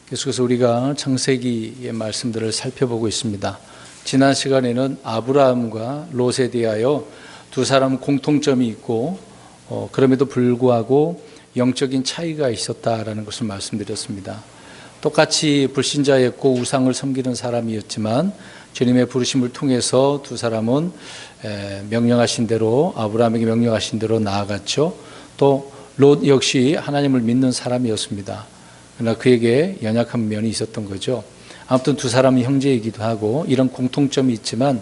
계속해서 우리가 창세기의 말씀들을 살펴보고 있습니다. 지난 시간에는 아브라함과 롯에 대하여 두 사람 공통점이 있고 그럼에도 불구하고 영적인 차이가 있었다라는 것을 말씀드렸습니다. 똑같이 불신자였고 우상을 섬기는 사람이었지만 주님의 부르심을 통해서 두 사람은 명령하신 대로, 아브라함에게 명령하신 대로 나아갔죠. 또 롯 역시 하나님을 믿는 사람이었습니다. 그러나 그에게 연약한 면이 있었던 거죠. 아무튼 두 사람이 형제이기도 하고 이런 공통점이 있지만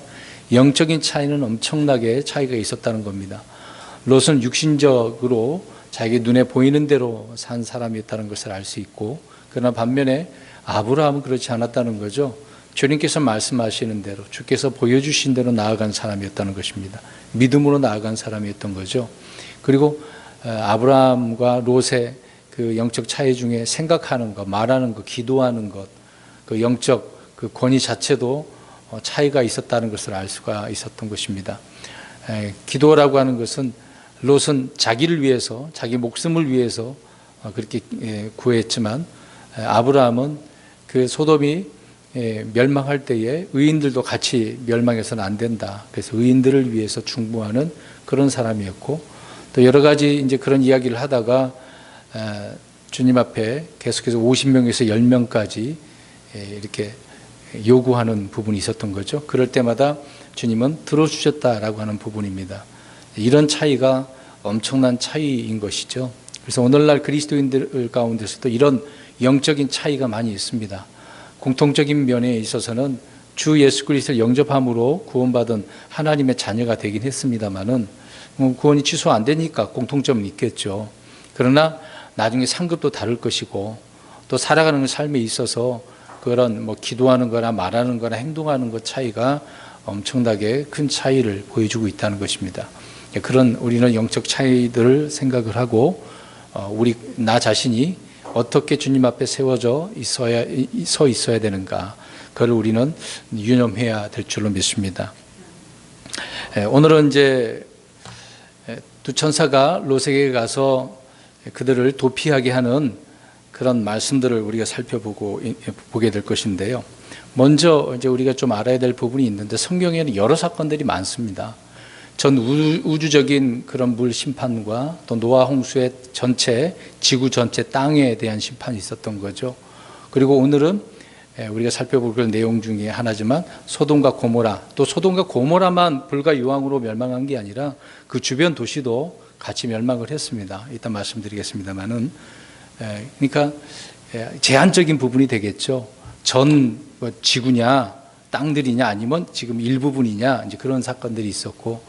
영적인 차이는 엄청나게 차이가 있었다는 겁니다. 롯은 육신적으로 자기 눈에 보이는 대로 산 사람이었다는 것을 알 수 있고, 그러나 반면에 아브라함은 그렇지 않았다는 거죠. 주님께서 말씀하시는 대로, 주께서 보여주신 대로 나아간 사람이었다는 것입니다. 믿음으로 나아간 사람이었던 거죠. 그리고 아브라함과 롯의 그 영적 차이 중에 생각하는 것, 말하는 것, 기도하는 것, 그 영적 그 권위 자체도 차이가 있었다는 것을 알 수가 있었던 것입니다. 기도라고 하는 것은 롯은 자기를 위해서, 자기 목숨을 위해서 그렇게 구했지만 아브라함은 그 소돔이 멸망할 때에 의인들도 같이 멸망해서는 안 된다. 그래서 의인들을 위해서 중보하는 그런 사람이었고, 또 여러 가지 이제 그런 이야기를 하다가 주님 앞에 계속해서 50명에서 10명까지 이렇게 요구하는 부분이 있었던 거죠. 그럴 때마다 주님은 들어주셨다라고 하는 부분입니다. 이런 차이가 엄청난 차이인 것이죠. 그래서 오늘날 그리스도인들 가운데서도 이런 영적인 차이가 많이 있습니다. 공통적인 면에 있어서는 주 예수 그리스도를 영접함으로 구원받은 하나님의 자녀가 되긴 했습니다만은 구원이 취소 안 되니까 공통점은 있겠죠. 그러나 나중에 상급도 다를 것이고, 또 살아가는 삶에 있어서 그런 기도하는 거나 말하는 거나 행동하는 것 차이가 엄청나게 큰 차이를 보여주고 있다는 것입니다. 그런 우리는 영적 차이들을 생각을 하고 나 자신이 어떻게 주님 앞에 세워져 서 있어야 되는가, 그걸 우리는 유념해야 될 줄로 믿습니다. 오늘은 이제 두 천사가 롯에게 가서 그들을 도피하게 하는 그런 말씀들을 우리가 살펴보게 될 것인데요. 먼저 이제 우리가 좀 알아야 될 부분이 있는데, 성경에는 여러 사건들이 많습니다. 전 우주적인 그런 물 심판과 또 노아 홍수의 전체, 지구 전체 땅에 대한 심판이 있었던 거죠. 그리고 오늘은 우리가 살펴볼 내용 중에 하나지만 소돔과 고모라, 또 소돔과 고모라만 불과 유황으로 멸망한 게 아니라 그 주변 도시도 같이 멸망을 했습니다. 이따 말씀드리겠습니다만은, 그러니까 제한적인 부분이 되겠죠. 전 지구냐, 땅들이냐, 아니면 지금 일부분이냐, 이제 그런 사건들이 있었고,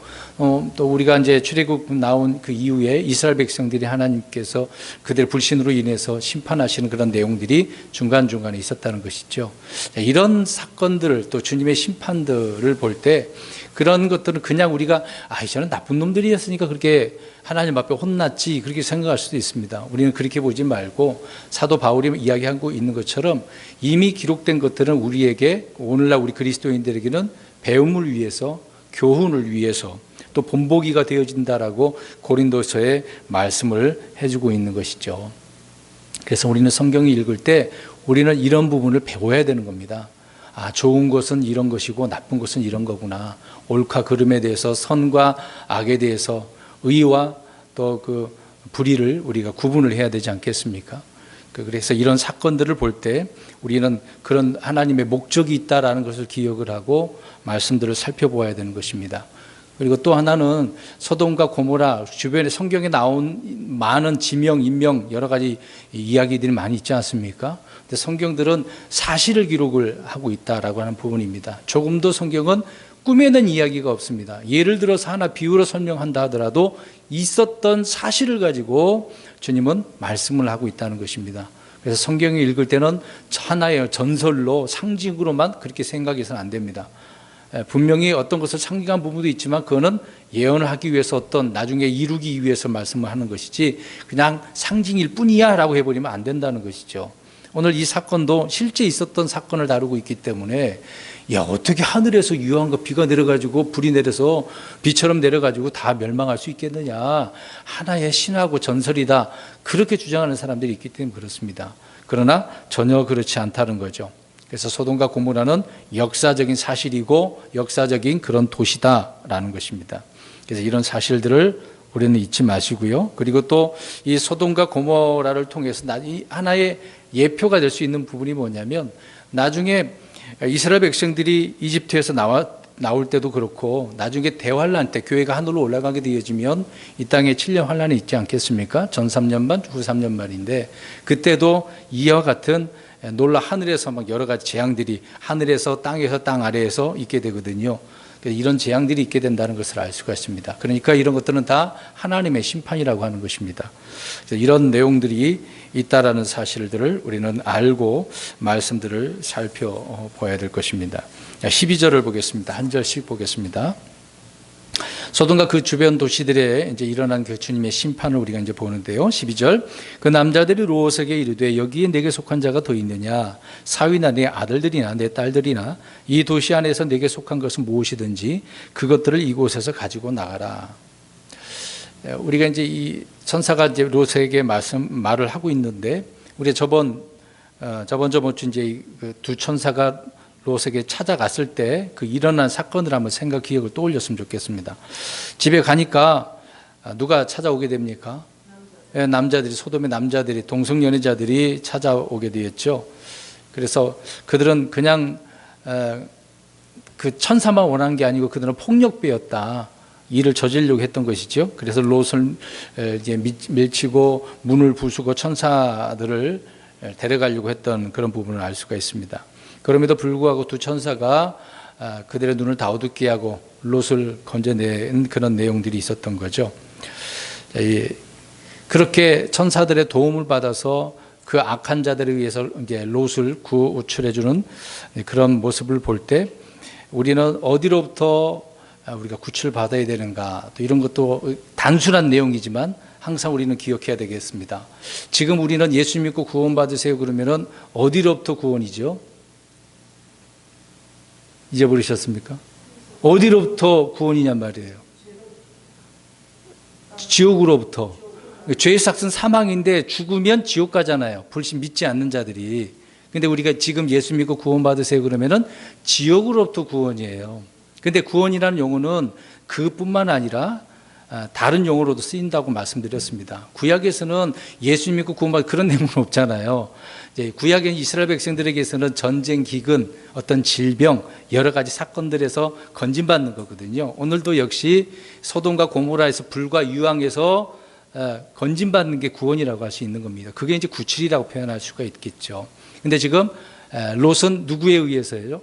또 우리가 이제 출애굽 나온 그 이후에 이스라엘 백성들이 하나님께서 그들 불신으로 인해서 심판하시는 그런 내용들이 중간중간에 있었다는 것이죠. 이런 사건들을, 또 주님의 심판들을 볼 때 그런 것들은 그냥 우리가 저는 나쁜 놈들이었으니까 그렇게 하나님 앞에 혼났지, 그렇게 생각할 수도 있습니다. 우리는 그렇게 보지 말고 사도 바울이 이야기하고 있는 것처럼 이미 기록된 것들은 우리에게, 오늘날 우리 그리스도인들에게는 배움을 위해서, 교훈을 위해서, 또 본보기가 되어진다라고 고린도서에 말씀을 해주고 있는 것이죠. 그래서 우리는 성경을 읽을 때 우리는 이런 부분을 배워야 되는 겁니다. 좋은 것은 이런 것이고 나쁜 것은 이런 거구나. 옳고 그름에 대해서, 선과 악에 대해서, 의와 또 그 불의를 우리가 구분을 해야 되지 않겠습니까? 그래서 이런 사건들을 볼 때 우리는 그런 하나님의 목적이 있다라는 것을 기억을 하고 말씀들을 살펴보아야 되는 것입니다. 그리고 또 하나는 소돔과 고모라 주변에 성경에 나온 많은 지명, 인명, 여러 가지 이야기들이 많이 있지 않습니까? 근데 성경들은 사실을 기록을 하고 있다라고 하는 부분입니다. 조금도 성경은 꾸며낸 이야기가 없습니다. 예를 들어서 하나 비유로 설명한다 하더라도 있었던 사실을 가지고 주님은 말씀을 하고 있다는 것입니다. 그래서 성경을 읽을 때는 하나의 전설로, 상징으로만 그렇게 생각해서는 안 됩니다. 분명히 어떤 것을 상징한 부분도 있지만 그거는 예언을 하기 위해서, 어떤 나중에 이루기 위해서 말씀을 하는 것이지 그냥 상징일 뿐이야 라고 해버리면 안 된다는 것이죠. 오늘 이 사건도 실제 있었던 사건을 다루고 있기 때문에 어떻게 하늘에서 유황과 비가 내려가지고 불이 내려서 비처럼 내려가지고 다 멸망할 수 있겠느냐, 하나의 신화고 전설이다, 그렇게 주장하는 사람들이 있기 때문에 그렇습니다. 그러나 전혀 그렇지 않다는 거죠. 그래서 소돔과 고모라는 역사적인 사실이고 역사적인 그런 도시다라는 것입니다. 그래서 이런 사실들을 우리는 잊지 마시고요. 그리고 또 이 소돔과 고모라를 통해서 하나의 예표가 될 수 있는 부분이 뭐냐면, 나중에 이스라엘 백성들이 이집트에서 나올 때도 그렇고 나중에 대환란 때 교회가 하늘로 올라가게 되어지면 이 땅에 7년 환란이 있지 않겠습니까? 전 3년 반, 후 3년 만인데, 그때도 이와 같은 놀라 하늘에서 막 여러 가지 재앙들이 하늘에서 땅에서 땅 아래에서 있게 되거든요. 이런 재앙들이 있게 된다는 것을 알 수가 있습니다. 그러니까 이런 것들은 다 하나님의 심판이라고 하는 것입니다. 이런 내용들이 있다라는 사실들을 우리는 알고 말씀들을 살펴봐야 될 것입니다. 12절을 보겠습니다. 한 절씩 보겠습니다. 소돔과 그 주변 도시들에 이제 일어난 그 주님의 심판을 우리가 이제 보는데요. 12절. 그 남자들이 롯에게 이르되 여기에 내게 속한 자가 더 있느냐? 사위나 내 아들들이나 내 딸들이나 이 도시 안에서 내게 속한 것은 무엇이든지 그것들을 이곳에서 가지고 나가라. 우리가 이제 이 천사가 이제 롯에게 말을 하고 있는데, 우리 저번 주 이제 그 두 천사가 롯에게 찾아갔을 때 그 일어난 사건을 한번 기억을 떠올렸으면 좋겠습니다. 집에 가니까 누가 찾아오게 됩니까? 남자들이, 소돔의 남자들이, 동성연애자들이 찾아오게 되었죠. 그래서 그들은 그냥 그 천사만 원한 게 아니고 그들은 폭력배였다. 일을 저지르려고 했던 것이죠. 그래서 롯을 이제 밀치고 문을 부수고 천사들을 데려가려고 했던 그런 부분을 알 수가 있습니다. 그럼에도 불구하고 두 천사가 그들의 눈을 다 어둡게 하고 롯을 건져낸 그런 내용들이 있었던 거죠. 그렇게 천사들의 도움을 받아서 그 악한 자들에 의해서 이제 롯을 구출해주는 그런 모습을 볼 때, 우리는 어디로부터 우리가 구출을 받아야 되는가, 또 이런 것도 단순한 내용이지만 항상 우리는 기억해야 되겠습니다. 지금 우리는 예수 믿고 구원받으세요 그러면은 어디로부터 구원이죠? 잊어버리셨습니까? 어디로부터 구원이냔 말이에요. 지옥으로부터. 죄의 삭은 사망인데 죽으면 지옥 가잖아요. 불신 믿지 않는 자들이. 근데 우리가 지금 예수 믿고 구원받으세요 그러면은 지옥으로부터 구원이에요. 근데 구원이라는 용어는 그뿐만 아니라 다른 용어로도 쓰인다고 말씀드렸습니다. 구약에서는 예수 믿고 구원받은 그런 내용은 없잖아요. 구약의 이스라엘 백성들에게서는 전쟁, 기근, 어떤 질병, 여러 가지 사건들에서 건진받는 거거든요. 오늘도 역시 소돔과 고모라에서 불과 유황에서 건진받는 게 구원이라고 할 수 있는 겁니다. 그게 이제 구출이라고 표현할 수가 있겠죠. 근데 지금 롯은 누구에 의해서요?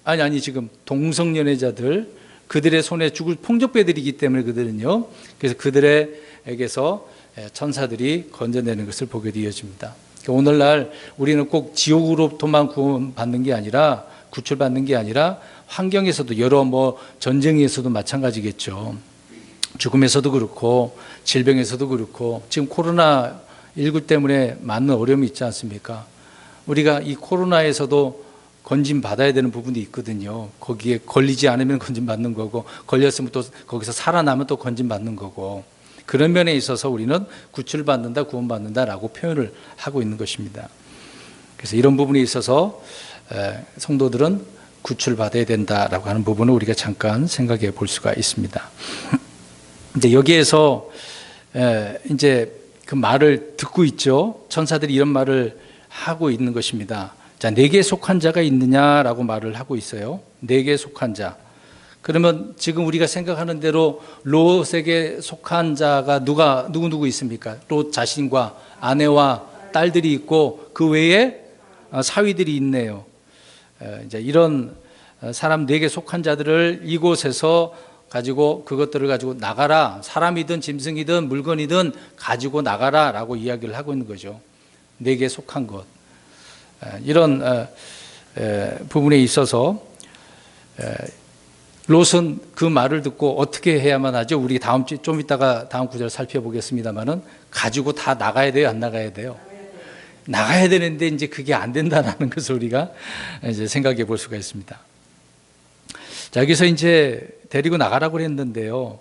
아니 지금 동성연애자들, 그들의 손에 죽을 폭력배들이기 때문에 그들은요. 그래서 그들에게서 천사들이 건져내는 것을 보게 되어집니다. 오늘날 우리는 꼭 지옥으로부터만 구원받는 게 아니라, 구출받는 게 아니라 환경에서도 여러 전쟁에서도 마찬가지겠죠. 죽음에서도 그렇고 질병에서도 그렇고, 지금 코로나19 때문에 많은 어려움이 있지 않습니까? 우리가 이 코로나에서도 건진받아야 되는 부분이 있거든요. 거기에 걸리지 않으면 건진받는 거고, 걸렸으면 또 거기서 살아나면 또 건진받는 거고, 그런 면에 있어서 우리는 구출받는다, 구원받는다라고 표현을 하고 있는 것입니다. 그래서 이런 부분에 있어서 성도들은 구출받아야 된다라고 하는 부분을 우리가 잠깐 생각해 볼 수가 있습니다. 이제 여기에서 이제 그 말을 듣고 있죠. 천사들이 이런 말을 하고 있는 것입니다. 자, 내게 속한 자가 있느냐라고 말을 하고 있어요. 내게 속한 자. 그러면 지금 우리가 생각하는 대로 롯에게 속한 자가 누구 있습니까? 롯 자신과 아내와 딸들이 있고 그 외에 사위들이 있네요. 이제 이런 사람 내게 속한 자들을 이곳에서 가지고, 그것들을 가지고 나가라. 사람이든 짐승이든 물건이든 가지고 나가라라고 이야기를 하고 있는 거죠. 내게 속한 것. 이런 부분에 있어서 롯은 그 말을 듣고 어떻게 해야만 하죠? 우리 좀 이따가 다음 구절 살펴보겠습니다만은, 가지고 다 나가야 돼요, 안 나가야 돼요? 나가야 되는데 이제 그게 안 된다는 것을 우리가 이제 생각해 볼 수가 있습니다. 자, 여기서 이제 데리고 나가라고 했는데요.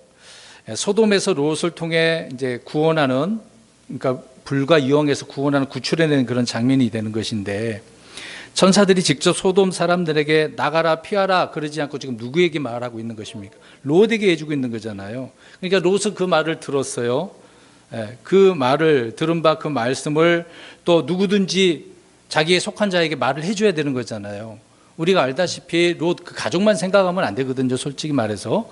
소돔에서 롯을 통해 이제 구원하는, 그러니까 불과 유황에서 구원하는 구출해내는 그런 장면이 되는 것인데, 천사들이 직접 소돔 사람들에게 나가라 피하라 그러지 않고 지금 누구에게 말하고 있는 것입니까? 롯에게 해주고 있는 거잖아요. 그러니까 롯은 그 말을 들었어요. 그 말을 들은 바 그 말씀을 또 누구든지 자기에 속한 자에게 말을 해줘야 되는 거잖아요. 우리가 알다시피 롯 그 가족만 생각하면 안 되거든요. 솔직히 말해서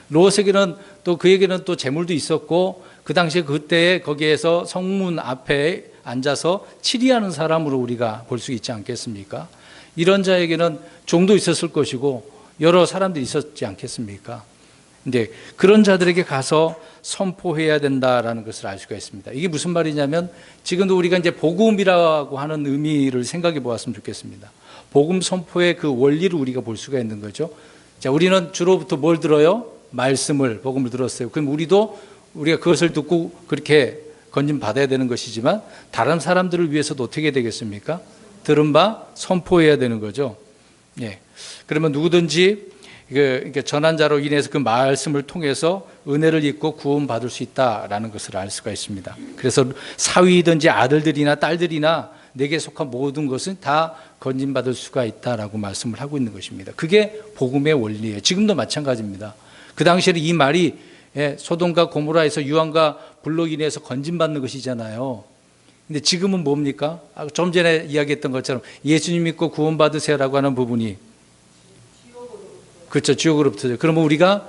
롯에게는 또 그에게는 또 재물도 있었고, 그 당시에 그때에 거기에서 성문 앞에 앉아서 치리하는 사람으로 우리가 볼 수 있지 않겠습니까? 이런 자에게는 종도 있었을 것이고 여러 사람들이 있었지 않겠습니까? 근데 그런 자들에게 가서 선포해야 된다라는 것을 알 수가 있습니다. 이게 무슨 말이냐면, 지금도 우리가 이제 복음이라고 하는 의미를 생각해 보았으면 좋겠습니다. 복음 선포의 그 원리를 우리가 볼 수가 있는 거죠. 자, 우리는 주로부터 뭘 들어요? 말씀을, 복음을 들었어요. 그럼 우리가 그것을 듣고 그렇게 건진 받아야 되는 것이지만, 다른 사람들을 위해서도 어떻게 되겠습니까? 들은 바 선포해야 되는 거죠. 예. 그러면 누구든지 전한 자로 인해서 그 말씀을 통해서 은혜를 입고 구원받을 수 있다라는 것을 알 수가 있습니다. 그래서 사위든지 아들들이나 딸들이나 내게 속한 모든 것은 다 건진받을 수가 있다라고 말씀을 하고 있는 것입니다. 그게 복음의 원리예요. 지금도 마찬가지입니다. 그 당시에는 이 말이 소돔과 고모라에서 유황과 불로 인해서 건진받는 것이잖아요. 근데 지금은 뭡니까? 좀 전에 이야기했던 것처럼 예수님 믿고 구원받으세요라고 하는 부분이, 그렇죠, 지옥으로부터죠. 그러면 우리가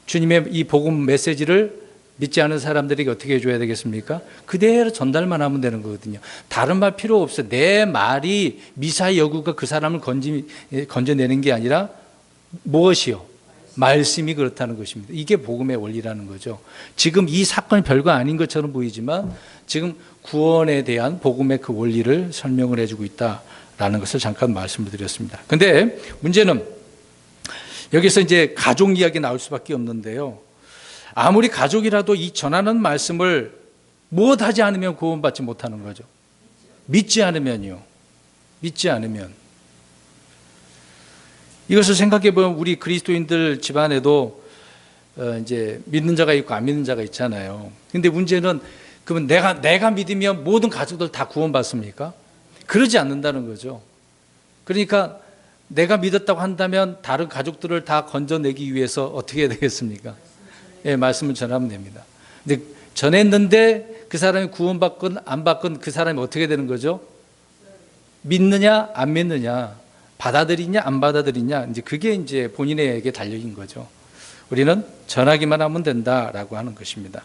주님의 이 복음 메시지를 믿지 않은 사람들에게 어떻게 해줘야 되겠습니까? 그대로 전달만 하면 되는 거거든요. 다른 말 필요 없어요. 내 말이 미사의 여구가 그 사람을 건져내는 게 아니라 무엇이요? 말씀이 그렇다는 것입니다. 이게 복음의 원리라는 거죠. 지금 이 사건이 별거 아닌 것처럼 보이지만 지금 구원에 대한 복음의 그 원리를 설명을 해주고 있다라는 것을 잠깐 말씀을 드렸습니다. 근데 문제는 여기서 이제 가족 이야기 나올 수밖에 없는데요. 아무리 가족이라도 이 전하는 말씀을 무엇하지 않으면 구원받지 못하는 거죠. 믿지 않으면요. 믿지 않으면. 이것을 생각해 보면 우리 그리스도인들 집안에도 이제 믿는 자가 있고 안 믿는 자가 있잖아요. 근데 문제는 그러면 내가 믿으면 모든 가족들 다 구원받습니까? 그러지 않는다는 거죠. 그러니까 내가 믿었다고 한다면 다른 가족들을 다 건져내기 위해서 어떻게 해야 되겠습니까? 예, 말씀을 전하면 됩니다. 근데 전했는데 그 사람이 구원받건 안 받건 그 사람이 어떻게 되는 거죠? 믿느냐 안 믿느냐, 받아들이냐 안 받아들이냐, 이제 그게 이제 본인에게 달려있는 거죠. 우리는 전하기만 하면 된다라고 하는 것입니다.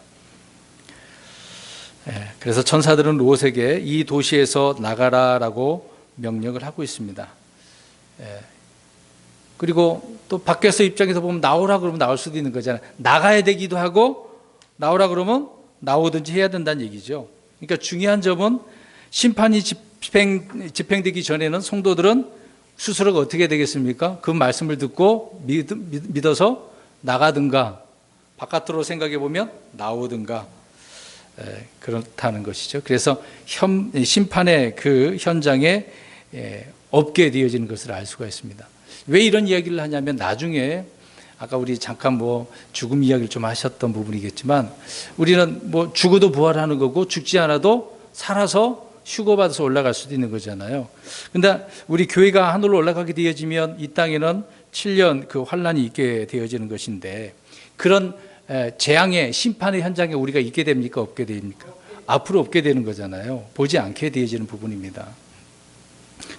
예, 그래서 천사들은 롯에게 이 도시에서 나가라라고 명령을 하고 있습니다. 예. 그리고 또 밖에서 입장에서 보면 나오라 그러면 나올 수도 있는 거잖아요. 나가야 되기도 하고 나오라 그러면 나오든지 해야 된다는 얘기죠. 그러니까 중요한 점은 심판이 집행되기 전에는 성도들은 스스로가 어떻게 되겠습니까? 그 말씀을 듣고 믿어서 나가든가 바깥으로 생각해 보면 나오든가 그렇다는 것이죠. 그래서 심판의 그 현장에 없게 되어지는 것을 알 수가 있습니다. 왜 이런 이야기를 하냐면, 나중에 아까 우리 잠깐 죽음 이야기를 좀 하셨던 부분이겠지만, 우리는 죽어도 부활하는 거고 죽지 않아도 살아서 휴거받아서 올라갈 수도 있는 거잖아요. 근데 우리 교회가 하늘로 올라가게 되어지면 이 땅에는 7년 그 환란이 있게 되어지는 것인데, 그런 재앙의 심판의 현장에 우리가 있게 됩니까? 없게 됩니까? 앞으로 없게 되는 거잖아요. 보지 않게 되어지는 부분입니다.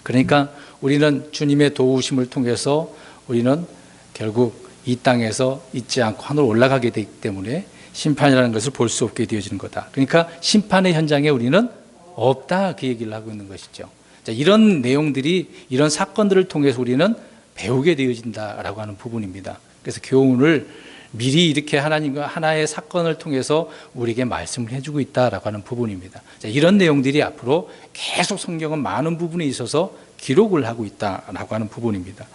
그러니까 우리는 주님의 도우심을 통해서 우리는 결국 이 땅에서 있지 않고 하늘로 올라가게 되기 때문에 심판이라는 것을 볼 수 없게 되어지는 거다. 그러니까 심판의 현장에 우리는 없다, 그 얘기를 하고 있는 것이죠. 자, 이런 내용들이, 이런 사건들을 통해서 우리는 배우게 되어진다라고 하는 부분입니다. 그래서 교훈을 미리 이렇게 하나님과 하나의 사건을 통해서 우리에게 말씀을 해주고 있다라고 하는 부분입니다. 자, 이런 내용들이 앞으로 계속 성경은 많은 부분에 있어서 기록을 하고 있다라고 하는 부분입니다.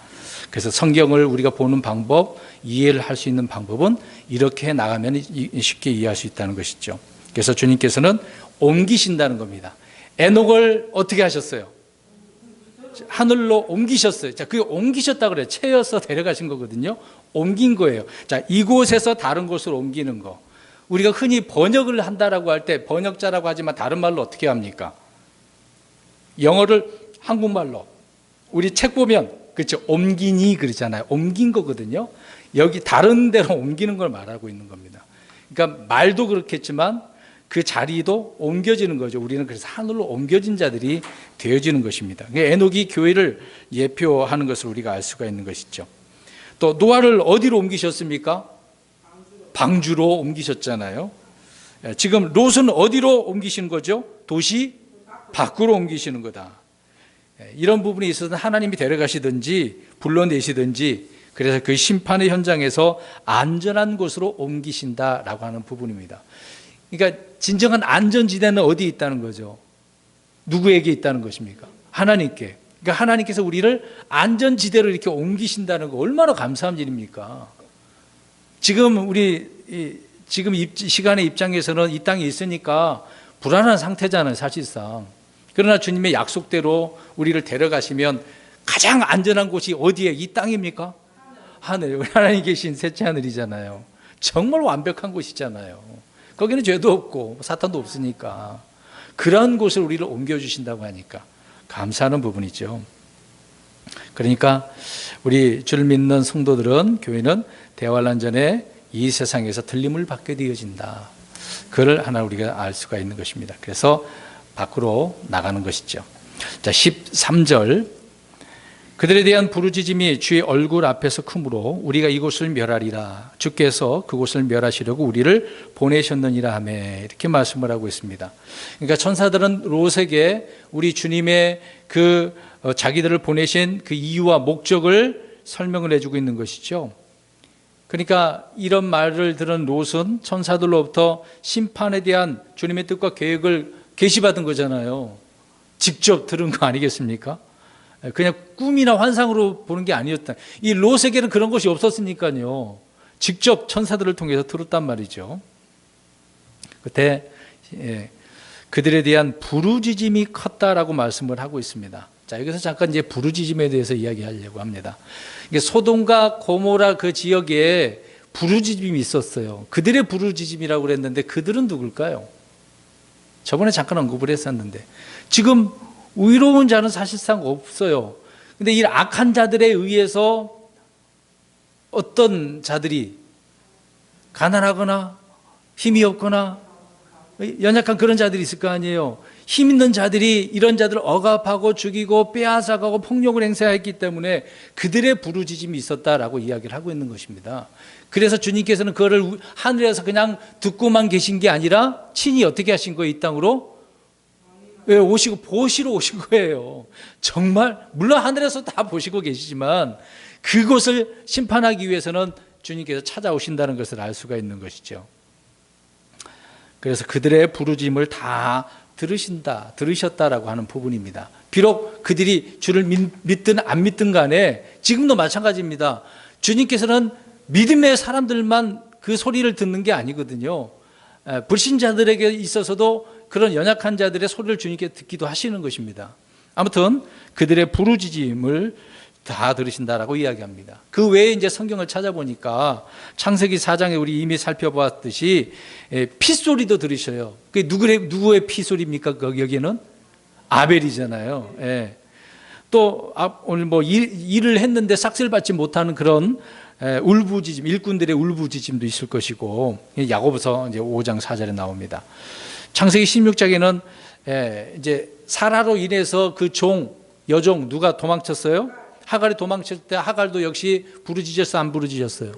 그래서 성경을 우리가 보는 방법, 이해를 할 수 있는 방법은 이렇게 나가면 쉽게 이해할 수 있다는 것이죠. 그래서 주님께서는 옮기신다는 겁니다. 에녹을 어떻게 하셨어요? 하늘로 옮기셨어요. 자, 그게 옮기셨다 그래요. 채여서 데려가신 거거든요. 옮긴 거예요. 자, 이곳에서 다른 곳으로 옮기는 거. 우리가 흔히 번역을 한다라고 할 때 번역자라고 하지만 다른 말로 어떻게 합니까? 영어를 한국말로 우리 책 보면 그렇죠, 옮기니 그러잖아요. 옮긴 거거든요. 여기 다른 데로 옮기는 걸 말하고 있는 겁니다. 그러니까 말도 그렇겠지만 그 자리도 옮겨지는 거죠. 우리는 그래서 하늘로 옮겨진 자들이 되어지는 것입니다. 에녹이 교회를 예표하는 것을 우리가 알 수가 있는 것이죠. 또 노아를 어디로 옮기셨습니까? 방주로 옮기셨잖아요. 지금 롯은 어디로 옮기시는 거죠? 도시 밖으로 옮기시는 거다. 이런 부분이 있어서 하나님이 데려가시든지 불러내시든지 그래서 그 심판의 현장에서 안전한 곳으로 옮기신다라고 하는 부분입니다. 그러니까 진정한 안전지대는 어디에 있다는 거죠? 누구에게 있다는 것입니까? 하나님께. 그러니까 하나님께서 우리를 안전지대로 이렇게 옮기신다는 거 얼마나 감사한 일입니까? 지금 지금 시간의 입장에서는 이 땅에 있으니까 불안한 상태잖아요, 사실상. 그러나 주님의 약속대로 우리를 데려가시면 가장 안전한 곳이 어디에? 이 땅입니까? 하늘. 하나님 계신 셋째 하늘이잖아요. 정말 완벽한 곳이잖아요. 거기는 죄도 없고 사탄도 없으니까 그런 곳을 우리를 옮겨주신다고 하니까 감사하는 부분이죠. 그러니까 우리 주를 믿는 성도들은, 교회는 대환란 전에 이 세상에서 들림을 받게 되어진다. 그걸 하나 우리가 알 수가 있는 것입니다. 그래서 밖으로 나가는 것이죠. 자, 13절. 그들에 대한 부르짖음이 주의 얼굴 앞에서 크므로 우리가 이곳을 멸하리라. 주께서 그곳을 멸하시려고 우리를 보내셨느니라 하며 이렇게 말씀을 하고 있습니다. 그러니까 천사들은 롯에게 우리 주님의 자기들을 보내신 그 이유와 목적을 설명을 해주고 있는 것이죠. 그러니까 이런 말을 들은 롯은 천사들로부터 심판에 대한 주님의 뜻과 계획을 계시받은 거잖아요. 직접 들은 거 아니겠습니까? 그냥 꿈이나 환상으로 보는 게 아니었다. 이 롯에게는 그런 것이 없었으니까요. 직접 천사들을 통해서 들었단 말이죠. 그때 그들에 대한 부르짖음이 컸다라고 말씀을 하고 있습니다. 자, 여기서 잠깐 이제 부르짖음에 대해서 이야기하려고 합니다. 이게 소돔과 고모라 그 지역에 부르짖음이 있었어요. 그들의 부르짖음이라고 그랬는데 그들은 누굴까요? 저번에 잠깐 언급을 했었는데 지금 의로운 자는 사실상 없어요. 근데 이 악한 자들에 의해서 어떤 자들이 가난하거나 힘이 없거나 연약한 그런 자들이 있을 거 아니에요. 힘 있는 자들이 이런 자들을 억압하고 죽이고 빼앗아가고 폭력을 행사했기 때문에 그들의 부르짖음이 있었다라고 이야기를 하고 있는 것입니다. 그래서 주님께서는 그거를 하늘에서 그냥 듣고만 계신 게 아니라 친히 어떻게 하신 거예요? 이 땅으로 오시고 보시러 오신 거예요. 정말 물론 하늘에서 다 보시고 계시지만 그곳을 심판하기 위해서는 주님께서 찾아오신다는 것을 알 수가 있는 것이죠. 그래서 그들의 부르짖음을 다 들으셨다라고 하는 부분입니다. 비록 그들이 주를 믿든 안 믿든 간에 지금도 마찬가지입니다. 주님께서는 믿음의 사람들만 그 소리를 듣는 게 아니거든요. 불신자들에게 있어서도 그런 연약한 자들의 소리를 주님께 듣기도 하시는 것입니다. 아무튼 그들의 부르짖음을 다 들으신다라고 이야기합니다. 그 외에 이제 성경을 찾아보니까 창세기 4장에 우리 이미 살펴보았듯이 피소리도 들으셔요. 그게 누구의 피소리입니까? 여기는 아벨이잖아요. 예. 또 오늘 뭐 일을 했는데 삭슬 받지 못하는 그런 울부짖음, 일꾼들의 울부짖음도 있을 것이고 야고보서 이제 5장 4절에 나옵니다. 창세기 16장에는 이제 사라로 인해서 그 여종 누가 도망쳤어요? 하갈이 도망칠 때 하갈도 역시 부르짖었어, 안 부르짖었어요?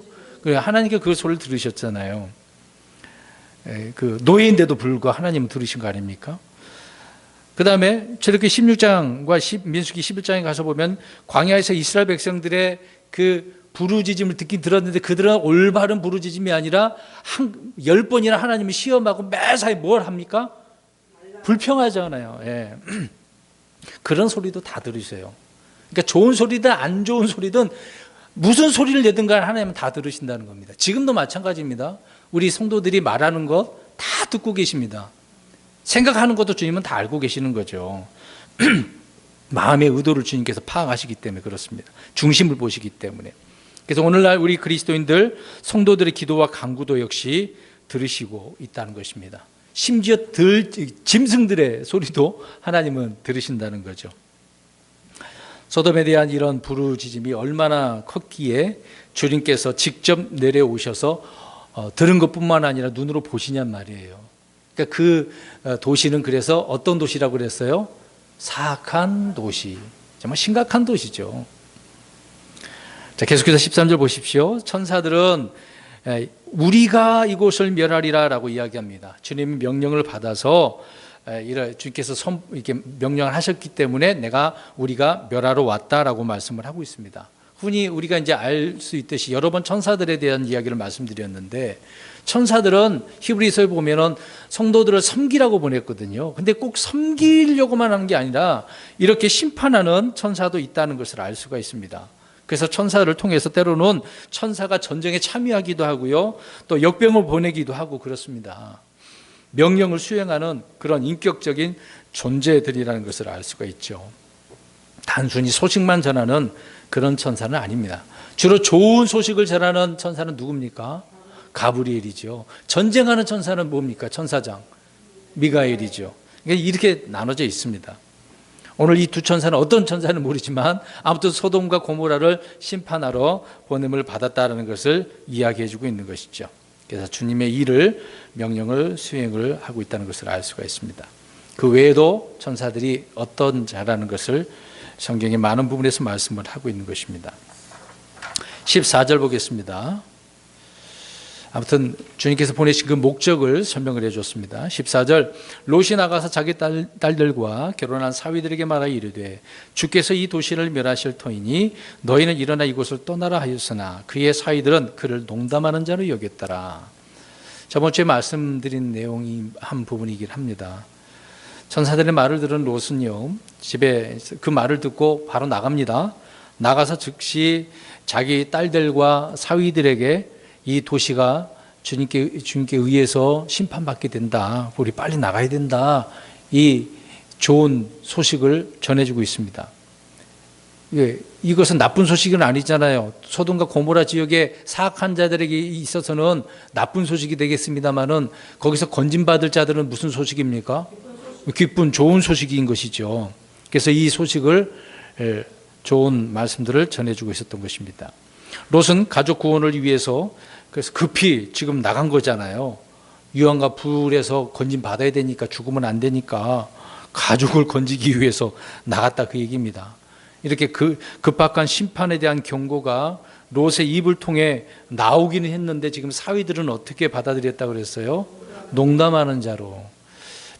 하나님께 그 소리를 들으셨잖아요. 그 노예인데도 불구하고 하나님은 들으신 거 아닙니까? 그 다음에 저렇게 16장과 민수기 11장에 가서 보면 광야에서 이스라엘 백성들의 그 부르짖음을 듣긴 들었는데 그들은 올바른 부르짖음이 아니라 10번이나 하나님을 시험하고 매사에 뭘 합니까? 불평하잖아요. 예. 그런 소리도 다 들으세요. 그러니까 좋은 소리든 안 좋은 소리든 무슨 소리를 내든 간에 하나님은 다 들으신다는 겁니다. 지금도 마찬가지입니다. 우리 성도들이 말하는 것 다 듣고 계십니다. 생각하는 것도 주님은 다 알고 계시는 거죠. 마음의 의도를 주님께서 파악하시기 때문에 그렇습니다. 중심을 보시기 때문에. 그래서 오늘날 우리 그리스도인들 성도들의 기도와 간구도 역시 들으시고 있다는 것입니다. 심지어 짐승들의 소리도 하나님은 들으신다는 거죠. 소돔에 대한 이런 부르짖음이 얼마나 컸기에 주님께서 직접 내려오셔서 들은 것뿐만 아니라 눈으로 보시냔 말이에요. 그러니까 그 도시는 그래서 어떤 도시라고 그랬어요? 사악한 도시. 정말 심각한 도시죠. 자, 계속해서 13절 보십시오. 천사들은 우리가 이곳을 멸하리라 라고 이야기합니다. 주님이 명령을 받아서 주님께서 이렇게 명령을 하셨기 때문에 우리가 멸하러 왔다라고 말씀을 하고 있습니다. 흔히 우리가 이제 알 수 있듯이 여러 번 천사들에 대한 이야기를 말씀드렸는데, 천사들은 히브리서에 보면은 성도들을 섬기라고 보냈거든요. 근데 꼭 섬기려고만 하는 게 아니라 이렇게 심판하는 천사도 있다는 것을 알 수가 있습니다. 그래서 천사를 통해서 때로는 천사가 전쟁에 참여하기도 하고요, 또 역병을 보내기도 하고 그렇습니다. 명령을 수행하는 그런 인격적인 존재들이라는 것을 알 수가 있죠. 단순히 소식만 전하는 그런 천사는 아닙니다. 주로 좋은 소식을 전하는 천사는 누굽니까? 가브리엘이죠. 전쟁하는 천사는 뭡니까? 천사장 미가엘이죠. 이렇게 나눠져 있습니다. 오늘 이 두 천사는 어떤 천사는 모르지만 아무튼 소돔과 고모라를 심판하러 보냄을 받았다는 것을 이야기해 주고 있는 것이죠. 그래서 주님의 일을 명령을 수행을 하고 있다는 것을 알 수가 있습니다. 그 외에도 천사들이 어떤 자라는 것을 성경의 많은 부분에서 말씀을 하고 있는 것입니다. 14절 보겠습니다. 아무튼 주님께서 보내신 그 목적을 설명을 해줬습니다. 14절, 롯이 나가서 자기 딸들과 결혼한 사위들에게 말하여 이르되 주께서 이 도시를 멸하실 터이니 너희는 일어나 이곳을 떠나라 하였으나 그의 사위들은 그를 농담하는 자로 여겼더라. 저번 주에 말씀드린 내용이 한 부분이긴 합니다. 천사들의 말을 들은 롯은요, 집에 그 말을 듣고 바로 나갑니다. 나가서 즉시 자기 딸들과 사위들에게 이 도시가 주님께 의해서 심판받게 된다, 우리 빨리 나가야 된다, 이 좋은 소식을 전해주고 있습니다. 이것은 나쁜 소식은 아니잖아요. 소돔과 고모라 지역의 사악한 자들에게 있어서는 나쁜 소식이 되겠습니다만은 거기서 건진받을 자들은 무슨 소식입니까? 기쁜 좋은 소식인 것이죠. 그래서 이 소식을, 좋은 말씀들을 전해주고 있었던 것입니다. 롯은 가족 구원을 위해서 그래서 급히 지금 나간 거잖아요. 유황과 불에서 건진 받아야 되니까, 죽으면 안 되니까 가족을 건지기 위해서 나갔다, 그 얘기입니다. 이렇게 급박한 심판에 대한 경고가 롯의 입을 통해 나오기는 했는데 지금 사위들은 어떻게 받아들였다고 그랬어요? 농담하는 자로.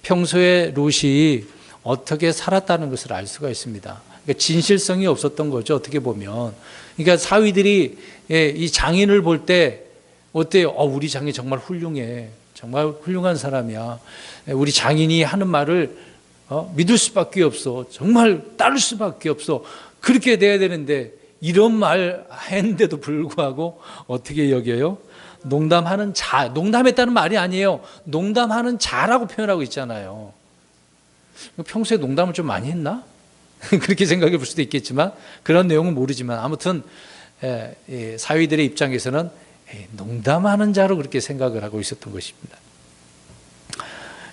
평소에 롯이 어떻게 살았다는 것을 알 수가 있습니다. 그러니까 진실성이 없었던 거죠, 어떻게 보면. 그러니까 사위들이 이 장인을 볼 때 어때요? 우리 장인 정말 훌륭해, 정말 훌륭한 사람이야, 우리 장인이 하는 말을 믿을 수밖에 없어, 정말 따를 수밖에 없어, 그렇게 돼야 되는데 이런 말 했는데도 불구하고 어떻게 여겨요? 농담하는 자, 농담했다는 말이 아니에요. 농담하는 자라고 표현하고 있잖아요. 평소에 농담을 좀 많이 했나? 그렇게 생각해 볼 수도 있겠지만, 그런 내용은 모르지만 아무튼 사위들의 입장에서는 농담하는 자로 그렇게 생각을 하고 있었던 것입니다.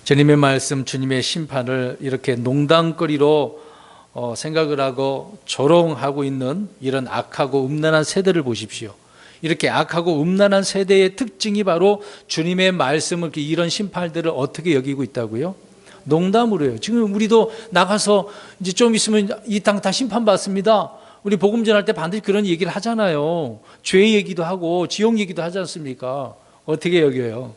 주님의 말씀, 주님의 심판을 이렇게 농담거리로 생각을 하고 조롱하고 있는 이런 악하고 음란한 세대를 보십시오. 이렇게 악하고 음란한 세대의 특징이 바로 주님의 말씀을, 이런 심판들을 어떻게 여기고 있다고요? 농담으로 해요. 지금 우리도 나가서 이제 좀 있으면 이 땅 다 심판받습니다. 우리 복음 전할 때 반드시 그런 얘기를 하잖아요. 죄 얘기도 하고 지옥 얘기도 하지 않습니까? 어떻게 여겨요?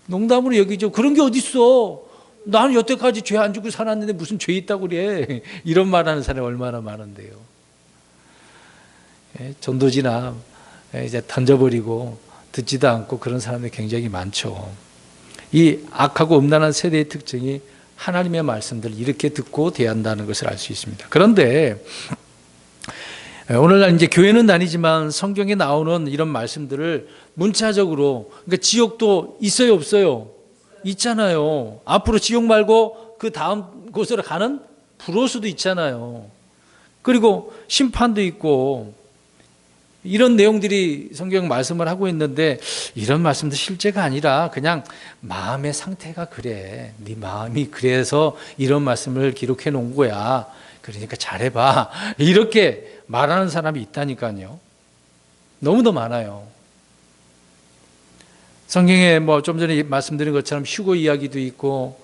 농담으로 여기죠. 그런 게 어딨어? 나는 여태까지 죄 안 지고 살았는데 무슨 죄 있다고 그래? 이런 말하는 사람이 얼마나 많은데요. 전도지나 이제 던져버리고 듣지도 않고 그런 사람들이 굉장히 많죠. 이 악하고 음란한 세대의 특징이 하나님의 말씀들을 이렇게 듣고 대한다는 것을 알 수 있습니다. 그런데 오늘날 이제 교회는 다니지만 성경에 나오는 이런 말씀들을 문자적으로, 그러니까 지옥도 있어요, 없어요? 있잖아요. 앞으로 지옥 말고 그 다음 곳으로 가는 불호수도 있잖아요. 그리고 심판도 있고, 이런 내용들이 성경 말씀을 하고 있는데 이런 말씀도 실제가 아니라 그냥 마음의 상태가 그래. 네 마음이 그래서 이런 말씀을 기록해 놓은 거야. 그러니까 잘해봐. 이렇게 말하는 사람이 있다니까요. 너무도 많아요. 성경에 뭐 좀 전에 말씀드린 것처럼 휴거 이야기도 있고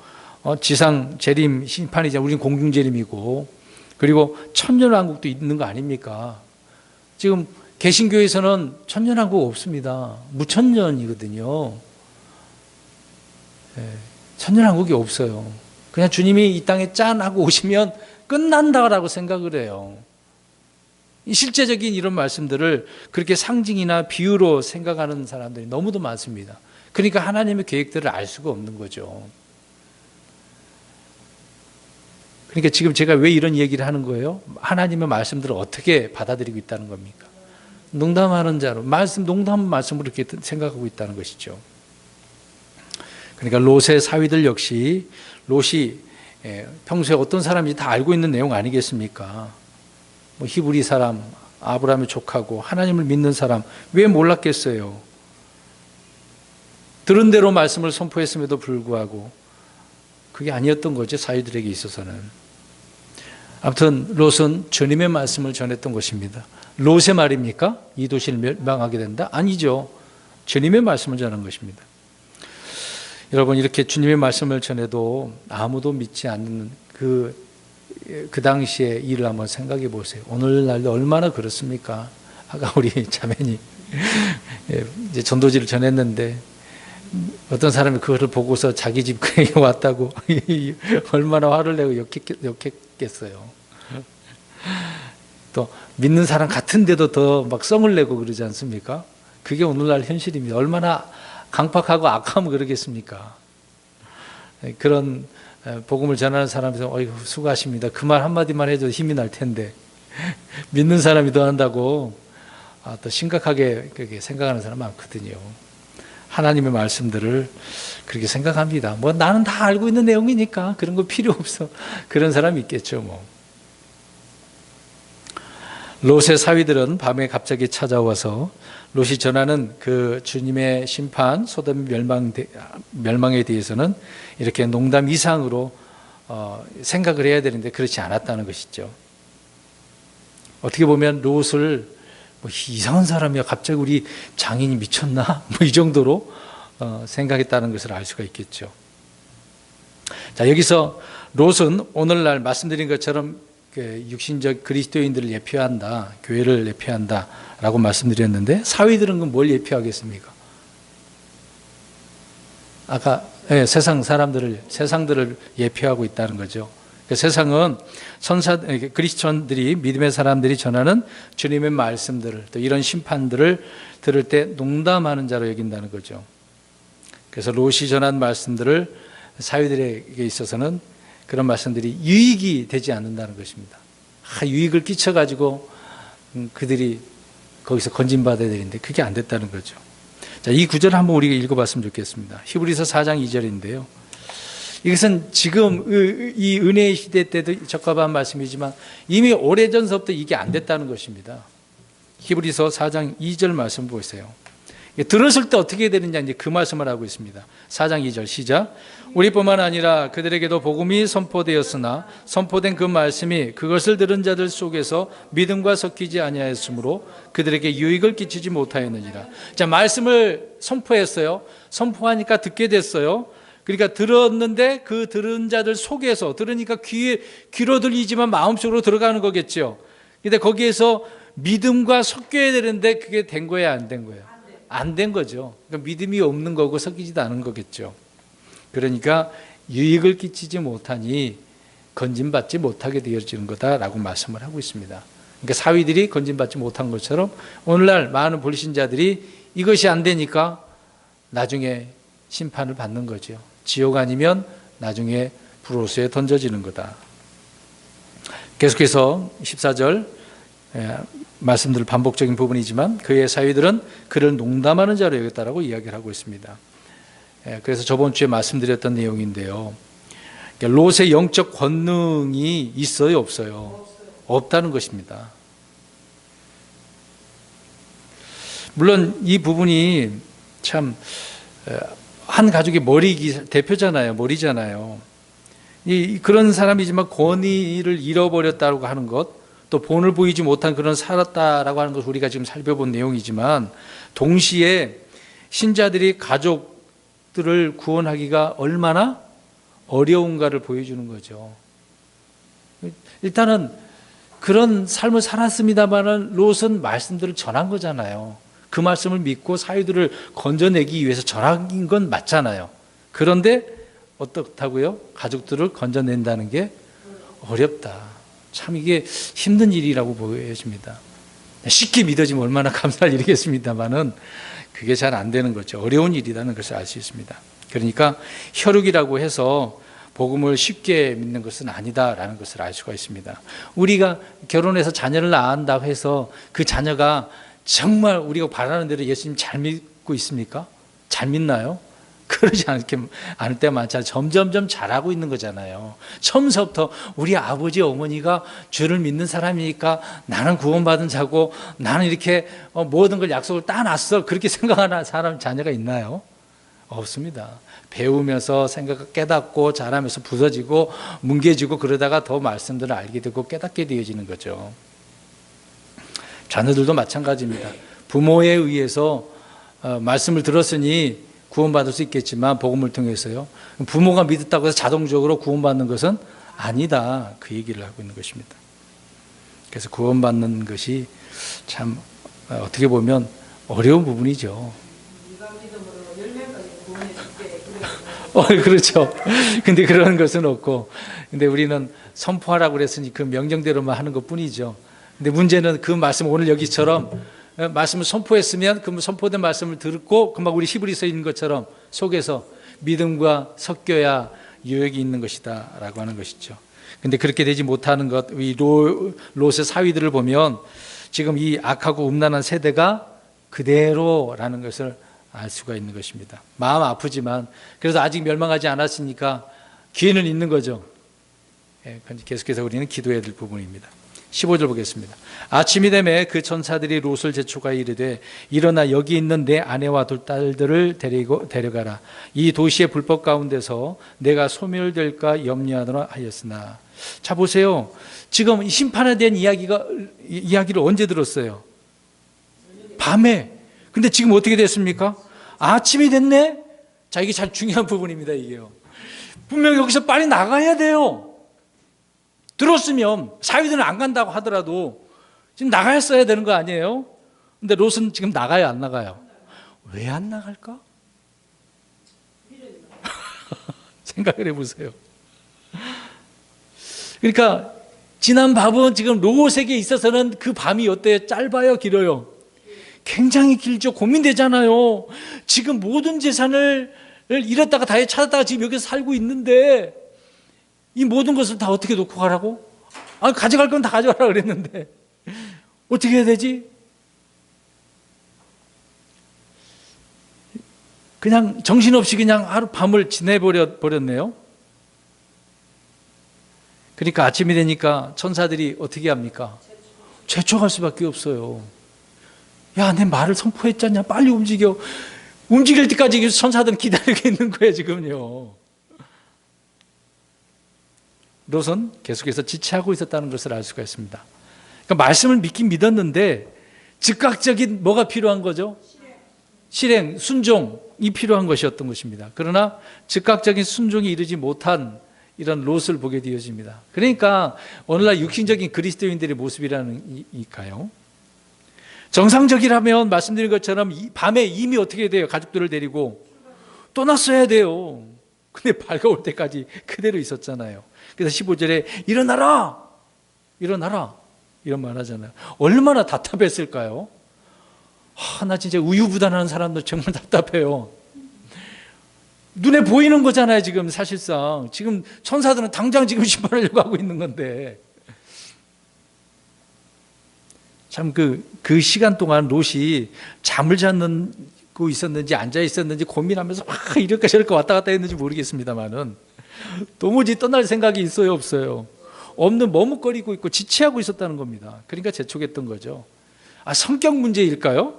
지상 재림 심판이자 우리는 공중 재림이고 그리고 천년왕국도 있는 거 아닙니까? 지금 개신교에서는 천년왕국 없습니다. 무천년이거든요. 천년왕국이 없어요. 그냥 주님이 이 땅에 짠 하고 오시면 끝난다라고 생각을 해요. 실제적인 이런 말씀들을 그렇게 상징이나 비유로 생각하는 사람들이 너무도 많습니다. 그러니까 하나님의 계획들을 알 수가 없는 거죠. 그러니까 지금 제가 왜 이런 얘기를 하는 거예요? 하나님의 말씀들을 어떻게 받아들이고 있다는 겁니까? 농담하는 자로, 농담 말씀으로 이렇게 생각하고 있다는 것이죠. 그러니까 롯의 사위들 역시 롯이 평소에 어떤 사람인지 다 알고 있는 내용 아니겠습니까? 뭐 히브리 사람, 아브라함의 족하고 하나님을 믿는 사람, 왜 몰랐겠어요? 들은 대로 말씀을 선포했음에도 불구하고 그게 아니었던 거죠, 사위들에게 있어서는. 아무튼 롯은 주님의 말씀을 전했던 것입니다. 롯의 말입니까? 이 도시를 멸망하게 된다? 아니죠. 주님의 말씀을 전한 것입니다. 여러분, 이렇게 주님의 말씀을 전해도 아무도 믿지 않는 그 당시의 일을 한번 생각해 보세요. 오늘날도 얼마나 그렇습니까? 아까 우리 자매니 이제 전도지를 전했는데 어떤 사람이 그거를 보고서 자기 집에 왔다고 얼마나 화를 내고 욕했겠어요. 또 믿는 사람 같은데도 더 막 성을 내고 그러지 않습니까? 그게 오늘날 현실입니다. 얼마나 강팍하고 악하면 그러겠습니까? 그런 복음을 전하는 사람에서 어이구 수고하십니다. 그 말 한마디만 해도 힘이 날 텐데 믿는 사람이 더 한다고 또 심각하게 그렇게 생각하는 사람 많거든요. 하나님의 말씀들을 그렇게 생각합니다. 뭐 나는 다 알고 있는 내용이니까 그런 거 필요 없어. 그런 사람이 있겠죠. 뭐. 롯의 사위들은 밤에 갑자기 찾아와서 롯이 전하는 그 주님의 심판, 소돔 멸망에 대해서는 이렇게 농담 이상으로 생각을 해야 되는데 그렇지 않았다는 것이죠. 어떻게 보면 롯을 뭐 이상한 사람이야, 갑자기 우리 장인이 미쳤나? 뭐 이 정도로 생각했다는 것을 알 수가 있겠죠. 자, 여기서 롯은 오늘날 말씀드린 것처럼 육신적 그리스도인들을 예표한다, 교회를 예표한다 라고 말씀드렸는데 사위들은 뭘 예표하겠습니까? 아까 세상들을 예표하고 있다는 거죠. 세상은 그리스천들이, 믿음의 사람들이 전하는 주님의 말씀들을, 또 이런 심판들을 들을 때 농담하는 자로 여긴다는 거죠. 그래서 롯이 전한 말씀들을 사위들에게 있어서는 그런 말씀들이 유익이 되지 않는다는 것입니다. 유익을 끼쳐가지고 그들이 거기서 건진받아야 되는데 그게 안 됐다는 거죠. 자, 이 구절을 한번 우리가 읽어봤으면 좋겠습니다. 히브리서 4장 2절인데요. 이것은 지금 이 은혜의 시대 때도 적합한 말씀이지만 이미 오래전서부터 이게 안 됐다는 것입니다. 히브리서 4장 2절 말씀 보세요. 들었을 때 어떻게 되느냐, 이제 그 말씀을 하고 있습니다. 4장 2절 시작. 우리뿐만 아니라 그들에게도 복음이 선포되었으나 선포된 그 말씀이 그것을 들은 자들 속에서 믿음과 섞이지 아니하였으므로 그들에게 유익을 끼치지 못하였느니라. 자, 말씀을 선포했어요. 선포하니까 듣게 됐어요. 그러니까 들었는데 그 들은 자들 속에서, 들으니까 귀로 들리지만 마음속으로 들어가는 거겠죠. 근데 거기에서 믿음과 섞여야 되는데 그게 된 거야, 안 된 거예요? 안 된 거죠. 그러니까 믿음이 없는 거고 섞이지도 않은 거겠죠. 그러니까 유익을 끼치지 못하니 건진받지 못하게 되어지는 거다라고 말씀을 하고 있습니다. 그러니까 사위들이 건진받지 못한 것처럼 오늘날 많은 불신자들이 이것이 안 되니까 나중에 심판을 받는 거죠. 지옥 아니면 나중에 불호수에 던져지는 거다. 계속해서 14절 말씀들 반복적인 부분이지만 그의 사위들은 그를 농담하는 자로 여겼다라고 이야기를 하고 있습니다. 그래서 저번 주에 말씀드렸던 내용인데요. 롯의 영적 권능이 있어요, 없어요? 없다는 것입니다. 물론 이 부분이 참 한 가족의 대표잖아요. 머리잖아요. 그런 사람이지만 권위를 잃어버렸다고 하는 것, 또 본을 보이지 못한 그런 살았다라고 하는 것을 우리가 지금 살펴본 내용이지만, 동시에 신자들이 가족들을 구원하기가 얼마나 어려운가를 보여주는 거죠. 일단은 그런 삶을 살았습니다만은 롯은 말씀들을 전한 거잖아요. 그 말씀을 믿고 사유들을 건져내기 위해서 전한 건 맞잖아요. 그런데 어떻다고요? 가족들을 건져낸다는 게 어렵다. 참 이게 힘든 일이라고 보여집니다. 쉽게 믿어지면 얼마나 감사할 일이겠습니다만은 그게 잘 안 되는 거죠. 어려운 일이라는 것을 알 수 있습니다. 그러니까 혈육이라고 해서 복음을 쉽게 믿는 것은 아니다라는 것을 알 수가 있습니다. 우리가 결혼해서 자녀를 낳는다고 해서 그 자녀가 정말 우리가 바라는 대로 예수님 잘 믿고 있습니까? 잘 믿나요? 그러지 않을 때 많잖아요. 점점점 잘하고 있는 거잖아요. 처음서부터 우리 아버지 어머니가 주를 믿는 사람이니까 나는 구원받은 자고 나는 이렇게 모든 걸 약속을 따놨어, 그렇게 생각하는 사람 자녀가 있나요? 없습니다. 배우면서 생각 깨닫고 자라면서 부서지고 뭉개지고 그러다가 더 말씀들을 알게 되고 깨닫게 되어지는 거죠. 자녀들도 마찬가지입니다. 부모에 의해서 말씀을 들었으니 구원받을 수 있겠지만 복음을 통해서요, 부모가 믿었다고 해서 자동적으로 구원받는 것은 아니다, 그 얘기를 하고 있는 것입니다. 그래서 구원받는 것이 참 어떻게 보면 어려운 부분이죠. 그렇죠. 근데 그런 것은 없고, 근데 우리는 선포하라고 그랬으니 그 명령대로만 하는 것 뿐이죠. 근데 문제는 그 말씀, 오늘 여기처럼 말씀을 선포했으면 그 선포된 말씀을 듣고 금방 우리 히브리서에 있는 것처럼 속에서 믿음과 섞여야 유익이 있는 것이다 라고 하는 것이죠. 근데 그렇게 되지 못하는 것, 이 롯의 사위들을 보면 지금 이 악하고 음란한 세대가 그대로라는 것을 알 수가 있는 것입니다. 마음 아프지만 그래서 아직 멸망하지 않았으니까 기회는 있는 거죠. 계속해서 우리는 기도해야 될 부분입니다. 15절 보겠습니다. 아침이 되매 그 천사들이 롯을 재촉하여 이르되 일어나 여기 있는 내 아내와 둘 딸들을 데려가라. 이 도시의 불법 가운데서 내가 소멸될까 염려하노라 하였으나. 자 보세요. 지금 심판에 대한 이야기를 언제 들었어요? 밤에. 근데 지금 어떻게 됐습니까? 아침이 됐네? 자, 이게 참 중요한 부분입니다, 이게요. 분명히 여기서 빨리 나가야 돼요. 들었으면 사위들은 안 간다고 하더라도 지금 나가야 되는 거 아니에요? 근데 롯은 지금 나가요, 안 나가요? 왜 안 나갈까? 생각을 해보세요. 그러니까 지난 밤은 지금 롯에게 있어서는 그 밤이 어때요? 짧아요, 길어요? 굉장히 길죠. 고민되잖아요. 지금 모든 재산을 잃었다가 다시 찾았다가 지금 여기서 살고 있는데 이 모든 것을 다 어떻게 놓고 가라고? 가져갈 건 다 가져가라 그랬는데 어떻게 해야 되지? 그냥 정신없이 그냥 하루 밤을 지내버렸네요. 그러니까 아침이 되니까 천사들이 어떻게 합니까? 재촉할 수밖에 없어요. 야, 내 말을 선포했잖냐? 빨리 움직여. 움직일 때까지 천사들은 기다리고 있는 거예요, 지금요. 롯은 계속해서 지체하고 있었다는 것을 알 수가 있습니다. 그러니까 말씀을 믿긴 믿었는데 즉각적인 뭐가 필요한 거죠? 실행, 순종이 필요한 것이었던 것입니다. 그러나 즉각적인 순종이 이르지 못한 이런 롯을 보게 되어집니다. 그러니까 오늘날 육신적인 그리스도인들의 모습이라니까요. 정상적이라면 말씀드린 것처럼 밤에 이미 어떻게 돼요? 가족들을 데리고 떠났어야 돼요. 근데 밝아올 때까지 그대로 있었잖아요. 그래서 15절에 일어나라! 일어나라! 이런 말 하잖아요. 얼마나 답답했을까요? 나 진짜 우유부단한 사람들 정말 답답해요. 눈에 보이는 거잖아요, 지금 사실상. 지금 천사들은 당장 지금 심판하려고 하고 있는 건데. 참 그 시간 동안 롯이 잠을 자고 있었는지 앉아 있었는지 고민하면서 막 이럴까 저럴까 왔다 갔다 했는지 모르겠습니다만은 도무지 떠날 생각이 있어요, 없어요? 없는, 머뭇거리고 있고 지체하고 있었다는 겁니다. 그러니까 재촉했던 거죠. 성격 문제일까요?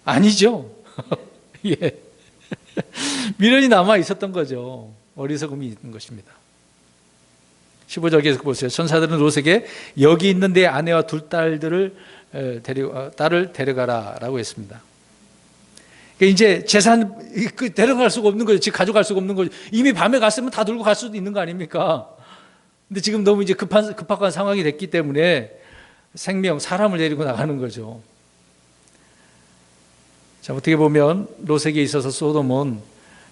아니죠. 예. 미련이 남아 있었던 거죠. 어리석음이 있는 것입니다. 15절에서 보세요. 천사들은 롯에게 여기 있는 내 아내와 둘 딸을 데려가라라고 했습니다. 그러니까 이제 재산 데려갈 수가 없는 거죠. 즉 가져갈 수가 없는 거죠. 이미 밤에 갔으면 다 들고 갈 수도 있는 거 아닙니까? 근데 지금 너무 이제 급박한 상황이 됐기 때문에 사람을 데리고 나가는 거죠. 자, 어떻게 보면 롯에게 있어서 소돔은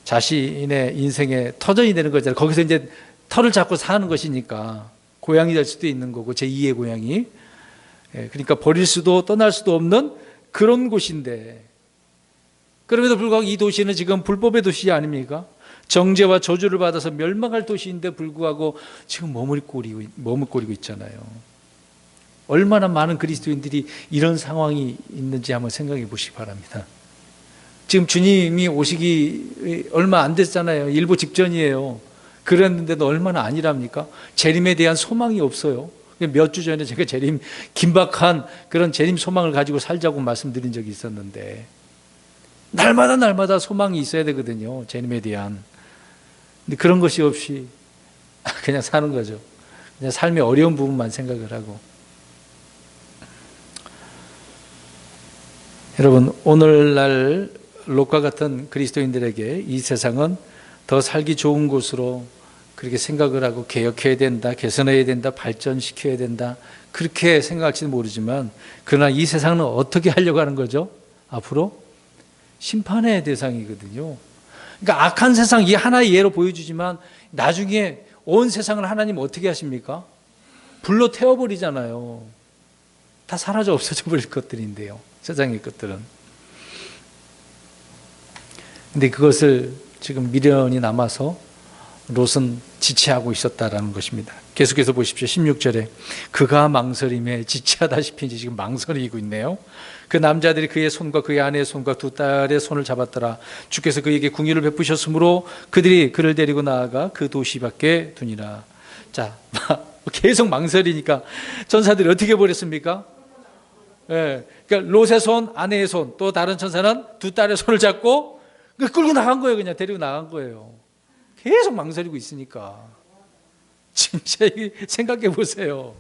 자신의 인생의 터전이 되는 거잖아요. 거기서 이제 터를 잡고 사는 것이니까 고향이 될 수도 있는 거고, 제2의 고향이. 그러니까 버릴 수도 떠날 수도 없는 그런 곳인데, 그럼에도 불구하고 이 도시는 지금 불법의 도시 아닙니까? 정죄와 저주를 받아서 멸망할 도시인데 불구하고 지금 머뭇거리고 있잖아요. 얼마나 많은 그리스도인들이 이런 상황이 있는지 한번 생각해 보시기 바랍니다. 지금 주님이 오시기 얼마 안 됐잖아요. 일부 직전이에요. 그랬는데도 얼마나 아니랍니까? 재림에 대한 소망이 없어요. 몇 주 전에 제가 긴박한 그런 재림 소망을 가지고 살자고 말씀드린 적이 있었는데, 날마다 소망이 있어야 되거든요. 재림에 대한. 근데 그런 것이 없이 그냥 사는 거죠. 그냥 삶의 어려운 부분만 생각을 하고. 여러분, 오늘날 롯과 같은 그리스도인들에게 이 세상은 더 살기 좋은 곳으로 그렇게 생각을 하고 개혁해야 된다, 개선해야 된다, 발전시켜야 된다, 그렇게 생각할지는 모르지만, 그러나 이 세상은 어떻게 하려고 하는 거죠? 앞으로 심판의 대상이거든요. 그러니까 악한 세상, 이 하나의 예로 보여주지만 나중에 온 세상을 하나님 어떻게 하십니까? 불로 태워버리잖아요. 다 사라져 없어져 버릴 것들인데요, 세상의 것들은. 근데 그것을 지금 미련이 남아서 롯은 지체하고 있었다라는 것입니다. 계속해서 보십시오. 16절에 그가 망설임에 지체하다시피 이제 지금 망설이고 있네요. 그 남자들이 그의 손과 그의 아내의 손과 두 딸의 손을 잡았더라. 주께서 그에게 궁유를 베푸셨으므로 그들이 그를 데리고 나아가 그 도시 밖에 두니라. 자, 계속 망설이니까 천사들이 어떻게 버렸습니까? 예, 그러니까 롯의 손, 아내의 손, 또 다른 천사는 두 딸의 손을 잡고 끌고 나간 거예요. 그냥 데리고 나간 거예요. 계속 망설이고 있으니까. 진짜 생각해 보세요.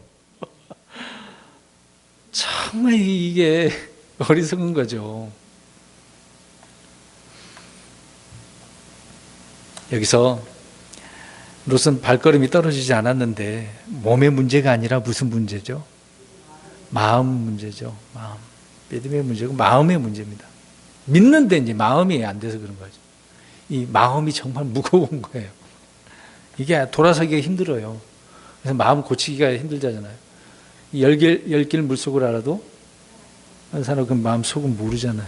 정말 이게 어리석은 거죠. 여기서 롯은 발걸음이 떨어지지 않았는데 몸의 문제가 아니라 무슨 문제죠? 마음 문제죠. 마음. 믿음의 문제고 마음의 문제입니다. 믿는데 이제 마음이 안 돼서 그런 거죠. 이 마음이 정말 무거운 거예요. 이게 돌아서기가 힘들어요. 그래서 마음 고치기가 힘들잖아요. 열길 물속을 알아도 한 사람은 그 마음 속은 모르잖아요.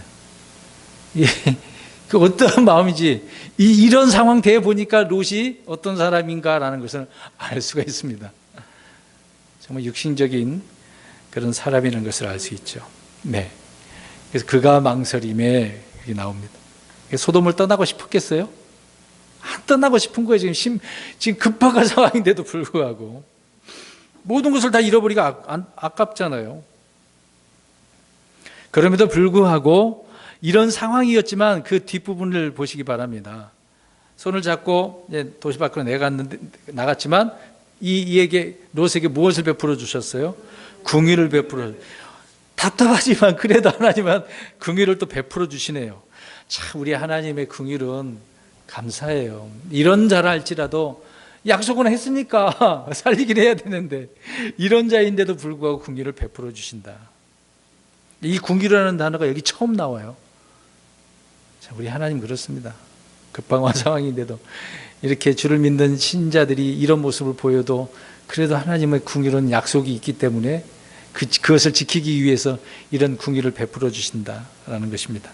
그 어떤 마음인지 이런 상황 돼 보니까 롯이 어떤 사람인가라는 것을 알 수가 있습니다. 정말 육신적인 그런 사람이라는 것을 알 수 있죠. 네. 그래서 그가 망설임에 이게 나옵니다. 소돔을 떠나고 싶었겠어요? 안 떠나고 싶은 거예요. 지금 급박한 상황인데도 불구하고 모든 것을 다 잃어버리기가 아깝잖아요. 그럼에도 불구하고 이런 상황이었지만 그 뒷부분을 보시기 바랍니다. 손을 잡고 도시 밖으로 나갔지만 이에게 롯에게 무엇을 베풀어 주셨어요? 궁유를 베풀어. 답답하지만 그래도 하나님은 궁유를 또 베풀어 주시네요. 참 우리 하나님의 궁유는 감사해요. 이런 자라 할지라도 약속은 했으니까 살리긴 해야 되는데 이런 자인데도 불구하고 궁유를 베풀어 주신다. 이 궁유라는 단어가 여기 처음 나와요. 자, 우리 하나님 그렇습니다. 급박한 상황인데도 이렇게 주를 믿는 신자들이 이런 모습을 보여도 그래도 하나님의 궁유로는 약속이 있기 때문에 그것을 지키기 위해서 이런 궁유를 베풀어 주신다라는 것입니다.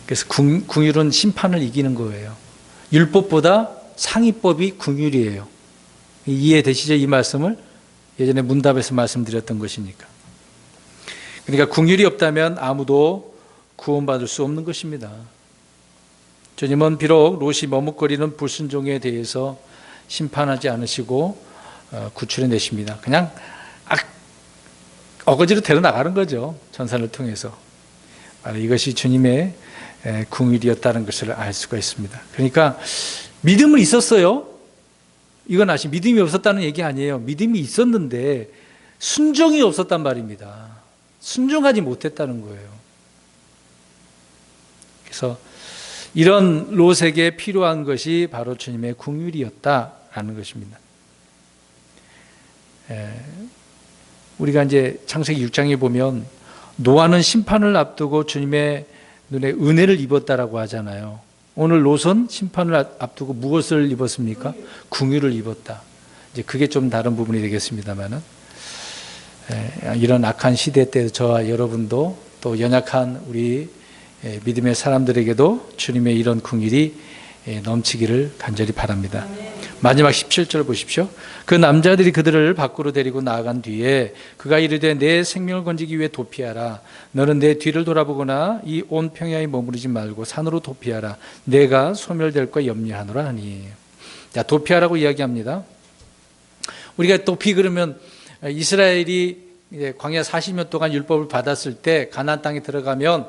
그래서 궁유는 심판을 이기는 거예요. 율법보다 상위법이 궁율이에요. 이해되시죠? 이 말씀을 예전에 문답에서 말씀드렸던 것이니까. 그러니까 궁율이 없다면 아무도 구원받을 수 없는 것입니다. 주님은 비록 롯이 머뭇거리는 불순종에 대해서 심판하지 않으시고 구출해 내십니다. 그냥 어거지로 데려나가는 거죠. 천사를 통해서. 바로 이것이 주님의 궁일이었다는 것을 알 수가 있습니다. 그러니까 믿음은 있었어요. 이건 믿음이 없었다는 얘기 아니에요. 믿음이 있었는데 순종이 없었단 말입니다. 순종하지 못했다는 거예요. 그래서 이런 롯에게 필요한 것이 바로 주님의 궁율이었다라는 것입니다. 우리가 이제 창세기 6장에 보면 노아는 심판을 앞두고 주님의 눈에 은혜를 입었다라고 하잖아요. 오늘 롯은 심판을 앞두고 무엇을 입었습니까? 궁유를 입었다. 이제 그게 좀 다른 부분이 되겠습니다만은, 이런 악한 시대 때 저와 여러분도 또 연약한 우리 믿음의 사람들에게도 주님의 이런 궁일이 넘치기를 간절히 바랍니다. 마지막 17절 보십시오. 그 남자들이 그들을 밖으로 데리고 나아간 뒤에 그가 이르되 내 생명을 건지기 위해 도피하라. 너는 내 뒤를 돌아보거나 이 온 평야에 머무르지 말고 산으로 도피하라. 내가 소멸될까 염려하노라 하니. 자, 도피하라고 이야기합니다. 우리가 도피 그러면 이스라엘이 광야 40년 동안 율법을 받았을 때 가나안 땅에 들어가면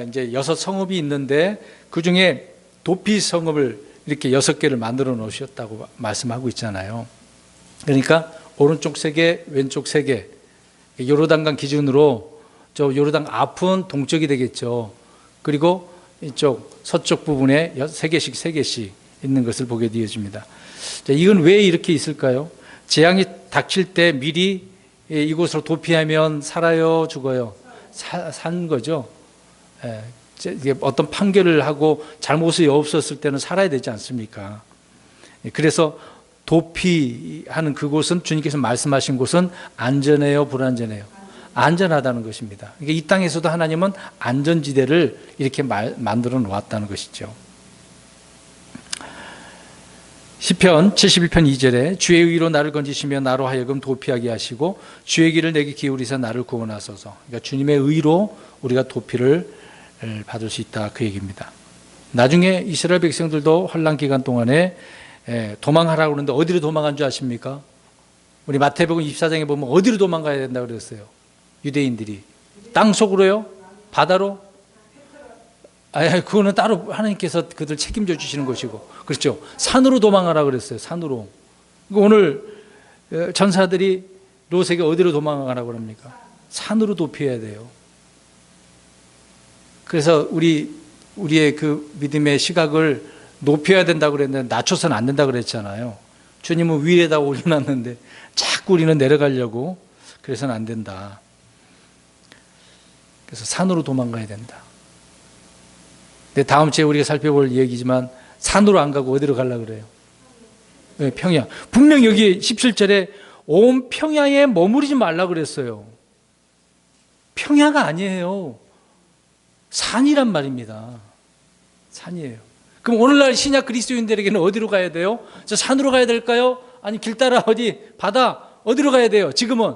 이제 6 성읍이 있는데 그 중에 도피 성읍을 이렇게 6개를 만들어 놓으셨다고 말씀하고 있잖아요. 그러니까 오른쪽 3개, 왼쪽 3개, 요르단강 기준으로 저 요르단 앞은 동쪽이 되겠죠. 그리고 이쪽 서쪽 부분에 3개씩 있는 것을 보게 되어집니다. 자, 이건 왜 이렇게 있을까요? 재앙이 닥칠 때 미리 이곳으로 도피하면 살아요, 죽어요? 산 거죠. 어떤 판결을 하고 잘못이 없었을 때는 살아야 되지 않습니까? 그래서 도피하는 그곳은 주님께서 말씀하신 곳은 안전해요, 불안전해요? 안전하다는 것입니다. 그러니까 이 땅에서도 하나님은 안전지대를 이렇게 만들어 놓았다는 것이죠. 시편 71편 2절에 주의 의로 나를 건지시며 나로 하여금 도피하게 하시고 주의 길을 내게 기울이사 나를 구원하소서. 그러니까 주님의 의로 우리가 도피를 받을 수 있다, 그 얘기입니다. 나중에 이스라엘 백성들도 환란 기간 동안에 도망하라고 그러는데 어디로 도망간 줄 아십니까? 우리 마태복음 24장에 보면 어디로 도망가야 된다고 그랬어요? 유대인들이 땅속으로요? 바다로? 그거는 따로 하나님께서 그들 책임져 주시는 것이고, 그렇죠? 산으로 도망하라 그랬어요. 산으로. 오늘 전사들이 롯에게 어디로 도망가라고 합니까? 산으로 도피해야 돼요. 그래서 우리의 그 믿음의 시각을 높여야 된다고 그랬는데 낮춰서는 안 된다고 그랬잖아요. 주님은 위에다 올려놨는데 자꾸 우리는 내려가려고, 그래서는 안 된다. 그래서 산으로 도망가야 된다. 근데 다음 주에 우리가 살펴볼 얘기지만 산으로 안 가고 어디로 가려고 그래요? 네, 평야. 분명 여기 17절에 온 평야에 머무르지 말라고 그랬어요. 평야가 아니에요. 산이란 말입니다. 산이에요. 그럼 오늘날 신약 그리스도인들에게는 어디로 가야 돼요? 저 산으로 가야 될까요? 아니 길 따라 어디 바다 어디로 가야 돼요? 지금은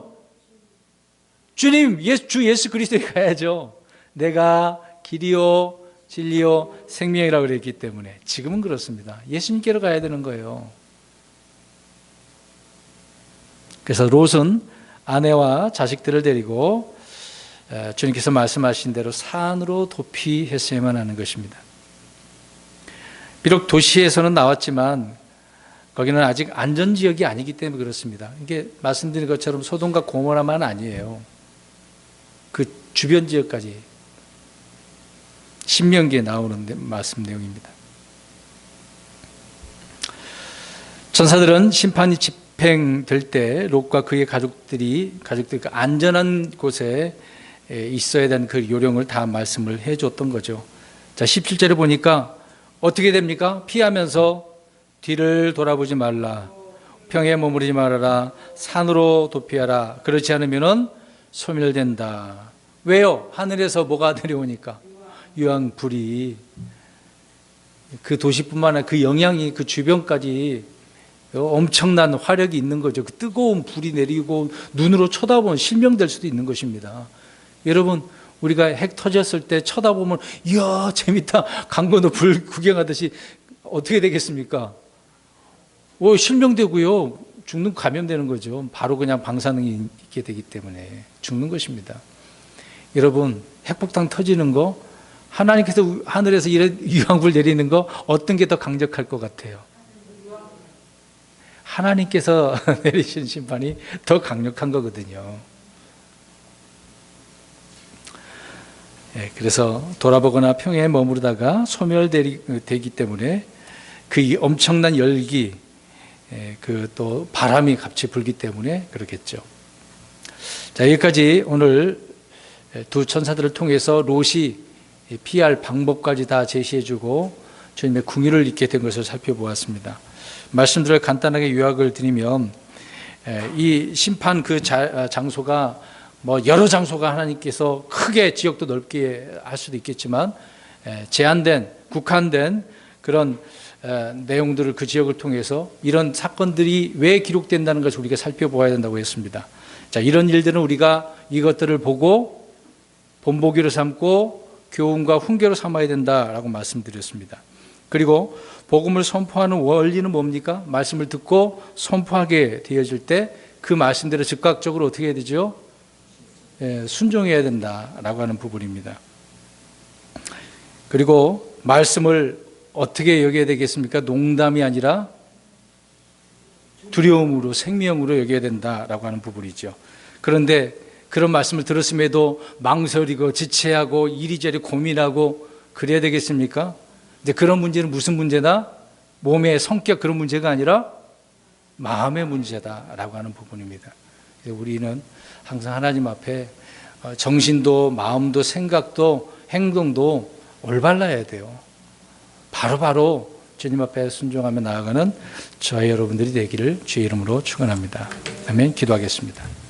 주님 주 예수 그리스도에 가야죠. 내가 길이요 진리요 생명이라고 그랬기 때문에 지금은 그렇습니다. 예수님께로 가야 되는 거예요. 그래서 롯은 아내와 자식들을 데리고 주님께서 말씀하신 대로 산으로 도피했어야만 하는 것입니다. 비록 도시에서는 나왔지만 거기는 아직 안전지역이 아니기 때문에 그렇습니다. 이게 말씀드린 것처럼 소돔과 고모라만 아니에요. 그 주변 지역까지 신명기에 나오는 말씀 내용입니다. 전사들은 심판이 집행될 때 롯과 그의 가족들이 안전한 곳에 있어야 되는 그 요령을 다 말씀을 해줬던 거죠. 자, 17절에 보니까 어떻게 됩니까? 피하면서 뒤를 돌아보지 말라. 평야에 머무르지 말아라. 산으로 도피하라. 그렇지 않으면 소멸된다. 왜요? 하늘에서 뭐가 내려오니까? 유황불이. 그 도시뿐만 아니라 그 영향이 그 주변까지 엄청난 화력이 있는 거죠. 그 뜨거운 불이 내리고 눈으로 쳐다보면 실명될 수도 있는 것입니다. 여러분, 우리가 핵 터졌을 때 쳐다보면 이야 재밌다, 강건도 불 구경하듯이 어떻게 되겠습니까? 실명되고요, 감염되는 거죠. 바로 그냥 방사능이 있게 되기 때문에 죽는 것입니다. 여러분, 핵폭탄 터지는 거, 하나님께서 하늘에서 유황불 내리는 거 어떤 게 더 강력할 것 같아요? 하나님께서 내리신 심판이 더 강력한 거거든요. 그래서 돌아보거나 평야에 머무르다가 소멸되기 때문에 그 엄청난 열기, 그 또 바람이 같이 불기 때문에 그렇겠죠. 자, 여기까지 오늘 두 천사들을 통해서 롯이 피할 방법까지 다 제시해주고 주님의 궁유를 잊게 된 것을 살펴보았습니다. 말씀들을 간단하게 요약을 드리면, 이 심판 그 장소가 여러 장소가 하나님께서 크게 지역도 넓게 할 수도 있겠지만, 제한된, 국한된 그런 내용들을 그 지역을 통해서 이런 사건들이 왜 기록된다는 것을 우리가 살펴보아야 된다고 했습니다. 자, 이런 일들은 우리가 이것들을 보고 본보기로 삼고 교훈과 훈계로 삼아야 된다라고 말씀드렸습니다. 그리고 복음을 선포하는 원리는 뭡니까? 말씀을 듣고 선포하게 되어질 때 그 말씀대로 즉각적으로 어떻게 해야 되죠? 순종해야 된다라고 하는 부분입니다. 그리고 말씀을 어떻게 여겨야 되겠습니까? 농담이 아니라 두려움으로, 생명으로 여겨야 된다라고 하는 부분이죠. 그런데 그런 말씀을 들었음에도 망설이고 지체하고 이리저리 고민하고 그래야 되겠습니까? 근데 그런 문제는 무슨 문제다? 몸의 성격 그런 문제가 아니라 마음의 문제다라고 하는 부분입니다. 우리는 항상 하나님 앞에 정신도 마음도 생각도 행동도 올바라야 돼요. 바로바로 주님 앞에 순종하며 나아가는 저희 여러분들이 되기를 주의 이름으로 축원합니다. 아멘. 기도하겠습니다.